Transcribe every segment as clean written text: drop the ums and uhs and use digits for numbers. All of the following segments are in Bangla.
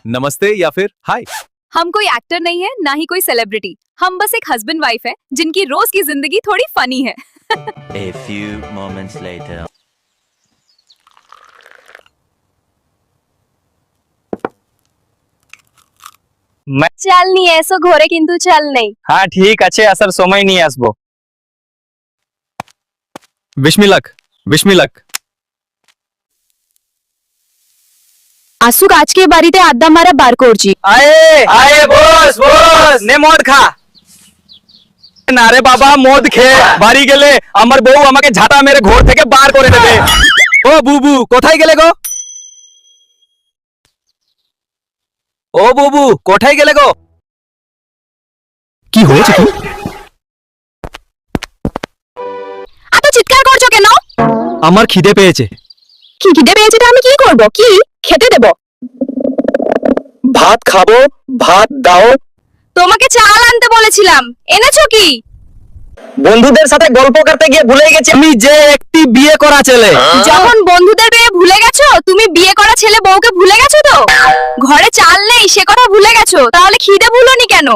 नमस्ते या फिर हाय। हम कोई एक्टर नहीं है, ना ही कोई सेलिब्रिटी। हम बस एक हस्बैंड वाइफ है जिनकी रोज की जिंदगी थोड़ी फनी है। A few moments later. চাল নিয়ে এসো ঘরে, কিন্তু চাল নেই। হ্যাঁ ঠিক আছে, আসার সময় নিয়ে আসবো। विश्मिलक विश्मिलक। আসুক আজকে বাড়িতে আড্ডা মারা বার করছি। আয়ে আয়ে বস বস, নে মদ খা। না রে বাবা, মদ খেয়ে বাড়ি গেলে আমার বউ আমাকে ঝাঁটা মেরে ঘর থেকে বার করে দেবে। ও বুবু, কোথায় গেলে গো? ও বুবু, কোথায় গেলে গো? কি হয়েছে কি? এত চিৎকার করছো কেন? আমার খিদে পেয়েছে। কি খিদে পেয়েছে? আমি কি করব? কি খেতে দেব? ভাত খাবো, ভাত দাও। তোমাকে চাল আনতে বলেছিলাম, এনেছো কি? বন্ধুদের সাথে গল্প করতে গিয়ে ভুলে গেছি আমি যে একটি বিয়ে করা ছেলে। যখন বন্ধুদের পেয়ে ভুলে গেছো, তুমি বিয়ে করা ছেলে বউকে ভুলে গেছো তো? ঘরে চাল নেই সে কথা ভুলে গেছো, তাহলে খিদে ভুলোনি কেন?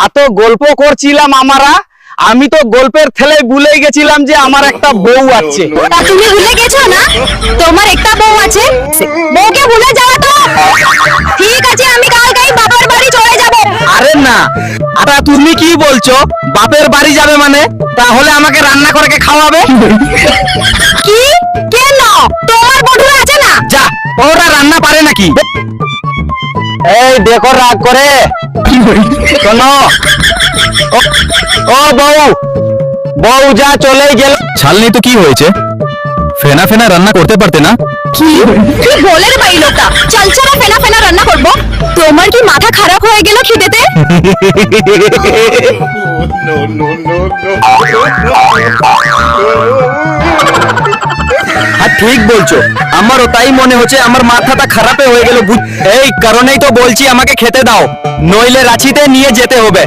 এত গল্প করছিলাম আমরা, আমি তো গল্পের ঠেলে ভুলে গেছিলাম যে আমার একটা বউ আছে। তা তুমি ভুলে গেছো না তোমার একটা বউ আছে? বউকে ভুলে যাও তো। ঠিক আছে, আমি কালকেই বাবার বাড়ি চলে যাব। আরে না, আরে তুমি কি বলছো? বাপের বাড়ি যাবে মানে? তাহলে আমাকে রান্না করে কে খাওয়াবে? কি? কেন? তোমার বন্ধু আছে না? যা, ওরা রান্না পারে নাকি? এই দেখো রাগ করে। শোনো, ও বউ, বউ যা চলে গেল। ছাল নেই তো কি হয়েছে? ফেনা ফেনা রান্না করতে পারতে না? কি বলে রে ভাই লোকটা? চল চল ফেনা ফেনা রান্না করব। তোমার কি মাথা খারাপ হয়ে গেল খিদেতে? আর ঠিক বলছো, আমারও তাই মনে হচ্ছে, আমার মাথাটা খারাপে হয়ে গেল। এই কারণেই তো বলছি আমাকে খেতে দাও, নইলে রাঁচিতে নিয়ে যেতে হবে।